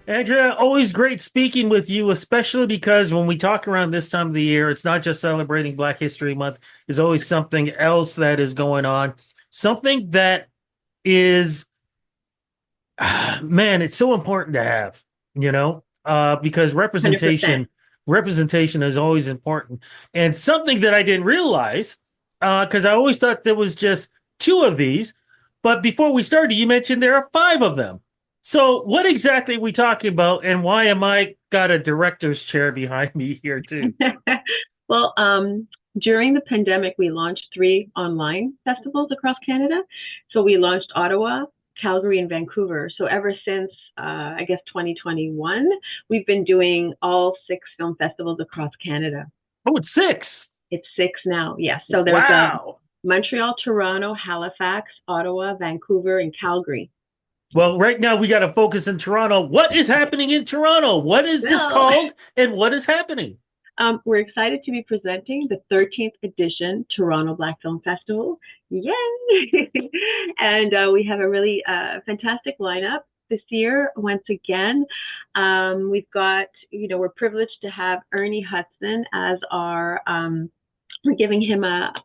Andrea, always great speaking with you, especially because when we talk around this time of the year, it's not just celebrating Black History Month. There's always something else that is going on. Something that is, man, it's so important to have, because 100%. representation is always important. And something that I didn't realize, because I always thought there was just two of these, but before we started, you mentioned there are five of them. So what exactly are we talking about, and why am I got a director's chair behind me here too? Well, during the pandemic, we launched three online festivals across Canada. So we launched Ottawa, Calgary, and Vancouver. So ever since, I guess, 2021, we've been doing all six film festivals across Canada. Oh, it's six. It's six now, yes. So there's Wow. Montreal, Toronto, Halifax, Ottawa, Vancouver, and Calgary. Well, right now we got to focus in Toronto. What is happening in Toronto? What is this Well, called, and what is happening? we're excited to be presenting the 13th edition Toronto Black Film Festival. Yay! And we have a really fantastic lineup this year. Once again, we've got, we're privileged to have Ernie Hudson as we're giving him a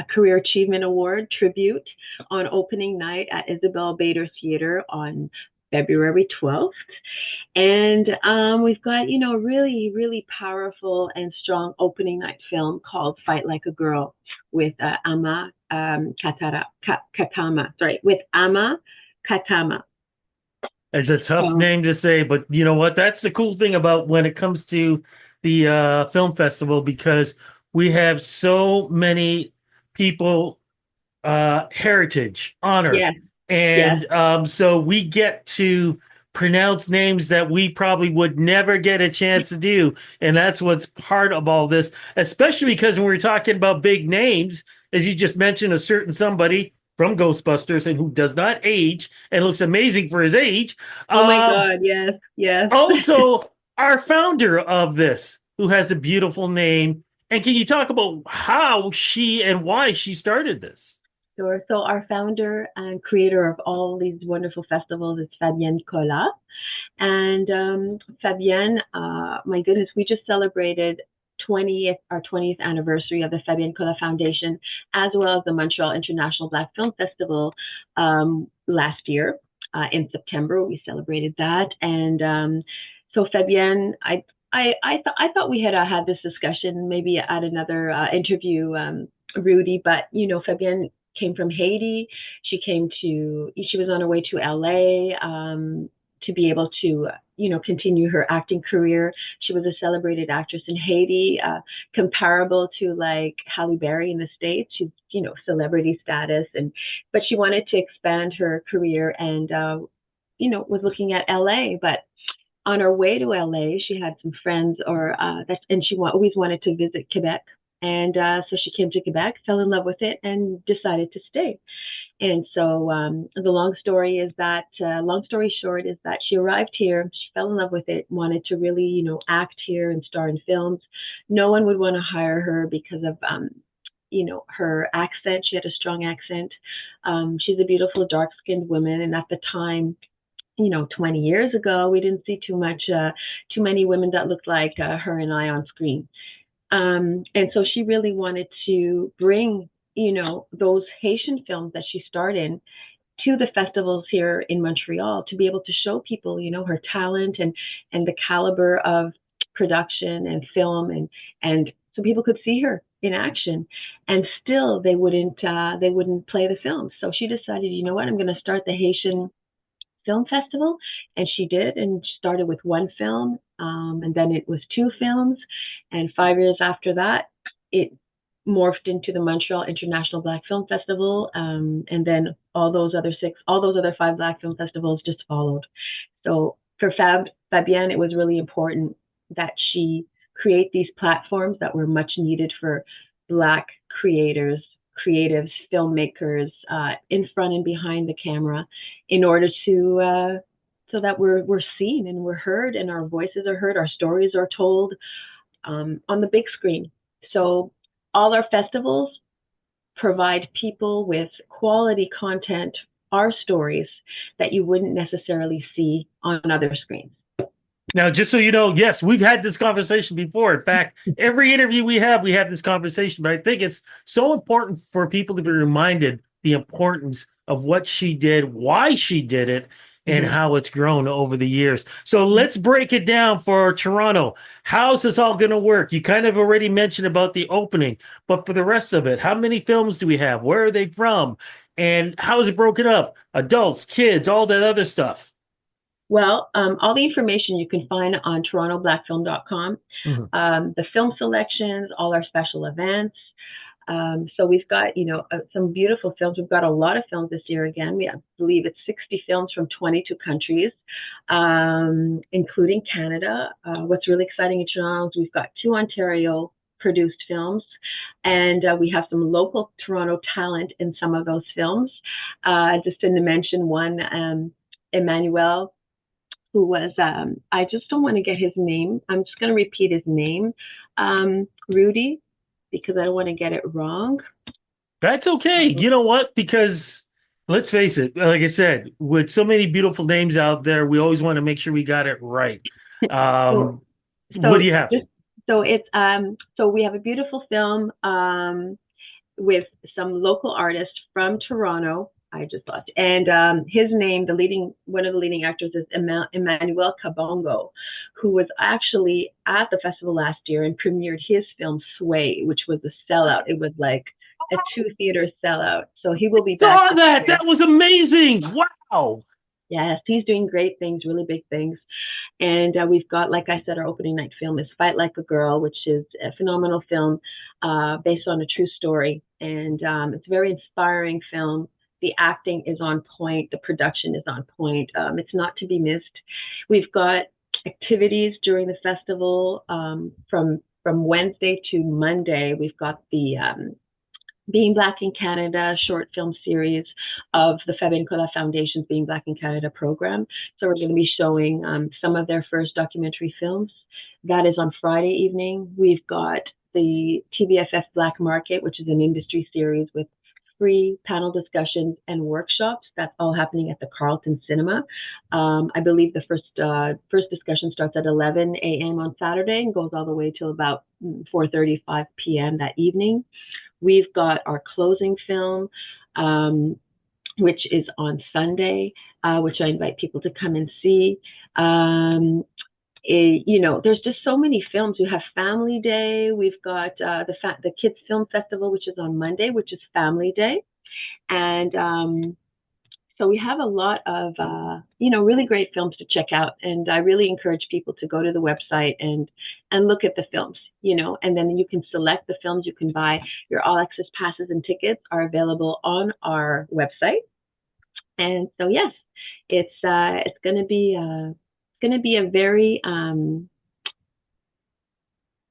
Career Achievement Award tribute on opening night at Isabel Bader Theater on February 12th. And we've got, a really, really powerful and strong opening night film called Fight Like a Girl with Katama. Sorry, with Ama Katama. It's a tough So, name to say, but you know what? That's the cool thing about when it comes to the film festival because we have so many people heritage, honor. yes, yes. And so we get to pronounce names that we probably would never get a chance to do. And that's what's part of all this, especially because when we're talking about big names, as you just mentioned, a certain somebody from Ghostbusters and who does not age and looks amazing for his age. Oh my Uh, God, yes, yes. Also, our founder of this, who has a beautiful name. And can you talk about how she and why she started this? Sure. So our founder and creator of all these wonderful festivals is Fabienne Collat. And Fabienne, my goodness, we just celebrated our 20th anniversary of the Fabienne Collat Foundation, as well as the Montreal International Black Film Festival last year. In September, we celebrated that. And so Fabienne, I thought we had had this discussion maybe at another interview, Rudy, but Fabienne came from Haiti. She was on her way to LA to be able to, continue her acting career. She was a celebrated actress in Haiti, comparable to like Halle Berry in the States. She's, celebrity status, but she wanted to expand her career and, was looking at LA, but on her way to LA, she had some friends and she always wanted to visit Quebec. And so she came to Quebec, fell in love with it, and decided to stay. And so the long story short is that she arrived here, she fell in love with it, wanted to really, act here and star in films. No one would want to hire her because of, her accent. She had a strong accent. She's a beautiful, dark-skinned woman, and at the time, 20 years ago, we didn't see too many women that looked like her and I on screen. And so she really wanted to bring, those Haitian films that she starred in to the festivals here in Montreal to be able to show people, her talent and the caliber of production and film and so people could see her in action and still they wouldn't play the films. So she decided, you know what, I'm going to start the Haitian film festival, and she did, and started with one film, and then it was two films, and 5 years after that, it morphed into the Montreal International Black Film Festival, and then all those other five Black Film Festivals just followed. So for Fabienne, it was really important that she create these platforms that were much needed for Black creators, creatives, filmmakers, in front and behind the camera, in order to so that we're seen and we're heard and our voices are heard, our stories are told on the big screen. So all our festivals provide people with quality content, our stories that you wouldn't necessarily see on other screens. Now, just so you know, yes, we've had this conversation before. In fact, every interview we have this conversation. But I think it's so important for people to be reminded the importance of what she did, why she did it, and Mhm. how it's grown over the years. So let's break it down for Toronto. How's this all going to work? You kind of already mentioned about the opening, but for the rest of it, how many films do we have? Where are they from? And how is it broken up? Adults, kids, all that other stuff. Well, all the information you can find on torontoblackfilm.com. Mhm. The film selections, all our special events. So we've got, some beautiful films. We've got a lot of films this year again. I believe it's 60 films from 22 countries, including Canada. What's really exciting in Toronto is we've got two Ontario produced films, and we have some local Toronto talent in some of those films. Just to mention one, Emmanuel, who was, I just don't want to get his name. I'm just going to repeat his name, Rudy, because I don't want to get it wrong. That's okay. You know what? Because let's face it, like I said, with so many beautiful names out there, we always want to make sure we got it right. So, Um, what do so you have? just so we have a beautiful film with some local artists from Toronto. I just lost, and his name, one of the leading actors, is Emmanuel Kabongo, who was actually at the festival last year and premiered his film Sway, which was a sellout. It was like a two theater sellout. So he will be back Saw this that. year. That was amazing. Wow. Yes, he's doing great things, really big things. And we've got, like I said, our opening night film is Fight Like a Girl, which is a phenomenal film based on a true story. And it's a very inspiring film. The acting is on point. The production is on point. It's not to be missed. We've got activities during the festival from Wednesday to Monday. We've got the being Black in Canada short film series of the Fabienne Nicolas Foundation's Being Black in Canada program. So we're going to be showing some of their first documentary films. That is on Friday evening. We've got the TVFF Black Market, which is an industry series with free panel discussions and workshops. That's all happening at the Carlton Cinema. I believe the first discussion starts at 11 a.m. on Saturday and goes all the way till about 4:35 p.m. that evening. We've got our closing film, which is on Sunday, which I invite people to come and see. There's just so many films. We have Family Day. We've got the Kids Film Festival, which is on Monday, which is Family Day, and so we have a lot of really great films to check out, and I really encourage people to go to the website and look at the films, and then you can select the films you can buy. Your all access passes and tickets are available on our website, and so yes, it's going to be a very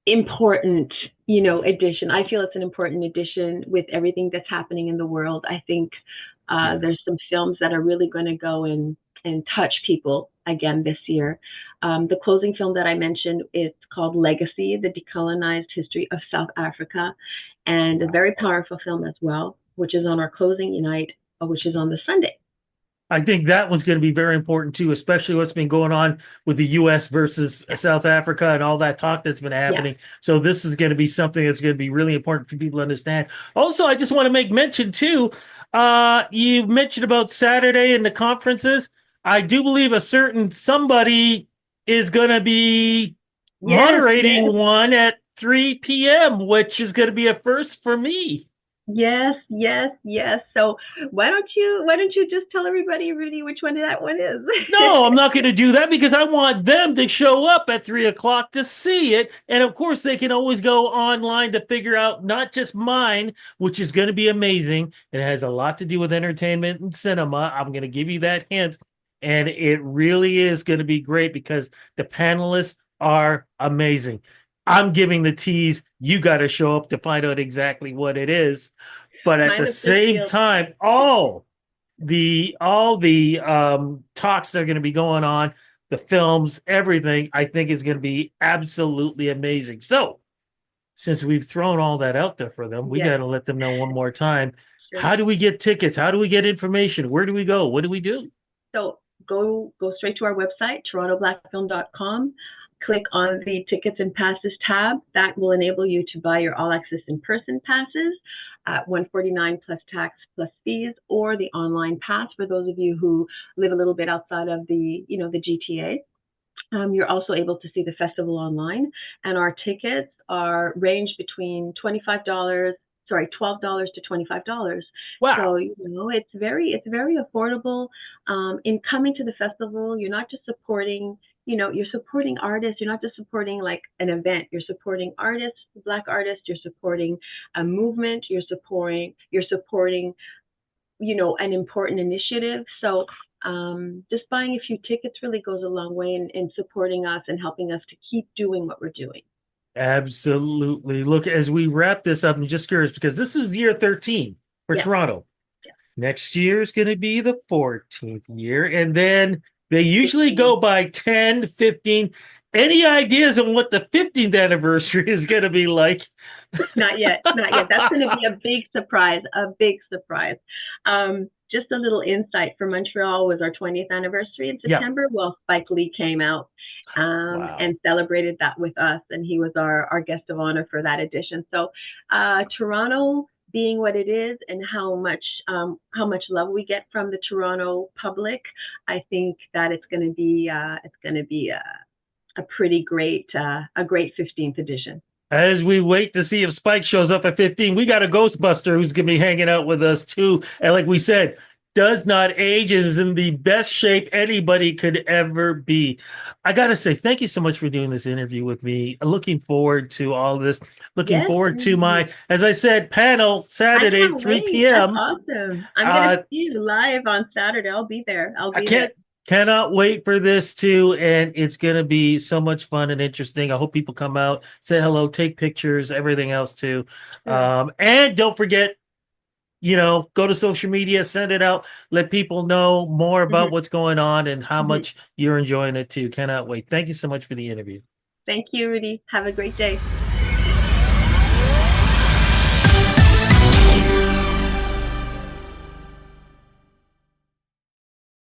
important, addition. I feel it's an important addition with everything that's happening in the world. I think there's some films that are really going to go and touch people again this year. The closing film that I mentioned, it's called Legacy, the Decolonized History of South Africa, and a very powerful film as well, which is on our closing night, which is on the Sunday. I think that one's going to be very important too, especially what's been going on with the U.S. versus Yeah, South Africa and all that talk that's been yeah, happening. So this is going to be something that's going to be really important for people to understand. Also, I just want to make mention too. You mentioned about Saturday and the conferences. I do believe a certain somebody is going to be yes, moderating yes. one at 3 p.m., which is going to be a first for me. Yes, yes, yes. So why don't you just tell everybody, Rudy, which one that one is? No, I'm not going to do that because I want them to show up at 3 o'clock to see it. And of course, they can always go online to figure out not just mine, which is going to be amazing. It has a lot to do with entertainment and cinema. I'm going to give you that hint. And it really is going to be great because the panelists are amazing. I'm giving the tease. You got to show up to find out exactly what it is. But at Mine the was just same sealed. time, all the talks that are going to be going on, the films, everything, I think is going to be absolutely amazing. So, since we've thrown all that out there for them, we got Yes, to let them know one more time. sure. How do we get tickets? How do we get information? Where do we go? What do we do? So go straight to our website, torontoblackfilm.com. Click on the tickets and passes tab. That will enable you to buy your all access in person passes at 149 plus tax plus fees, or the online pass for those of you who live a little bit outside of the GTA. You're also able to see the festival online, and our tickets are range between $12 to $25. So, Wow. it's very affordable. In coming to the festival, you're not just supporting, you're supporting artists. You're not just supporting like an event. You're supporting artists, Black artists. You're supporting a movement. You're supporting an important initiative. So just buying a few tickets really goes a long way in supporting us and helping us to keep doing what we're doing. Absolutely. Look, as we wrap this up, I'm just curious because this is year 13 for Yes, Toronto. yes. Next year is going to be the 14th year. And then they usually 15. go by 10, 15. Any ideas on what the 15th anniversary is going to be like? Not yet, not yet. That's going to be a big surprise, a big surprise. Just a little insight for Montreal was our 20th anniversary in Yeah. September. Well, Spike Lee came out Wow. and celebrated that with us, and he was our guest of honor for that edition. So, Toronto being what it is, and how much love we get from the Toronto public, I think that it's going to be a pretty great a great 15th edition. As we wait to see if Spike shows up at 15, we got a Ghostbuster who's going to be hanging out with us too. And like we said, does not age, is in the best shape anybody could ever be. I got to say, thank you so much for doing this interview with me. Looking forward to all this. Looking Yes, forward to my, as I said, panel I Saturday, can't 3 wait. That's p.m. awesome. I'm gonna Uh, see you live on Saturday. I'll be there. I'll I be there. cannot wait for this too, and it's gonna be so much fun and interesting. I hope people come out, say hello, take pictures, everything else too. Sure. And don't forget, go to social media, send it out, let people know more about Hmm. what's going on and how Hmm. much you're enjoying it too. Cannot wait. Thank you so much for the interview. Thank you, Rudy. Have a great day.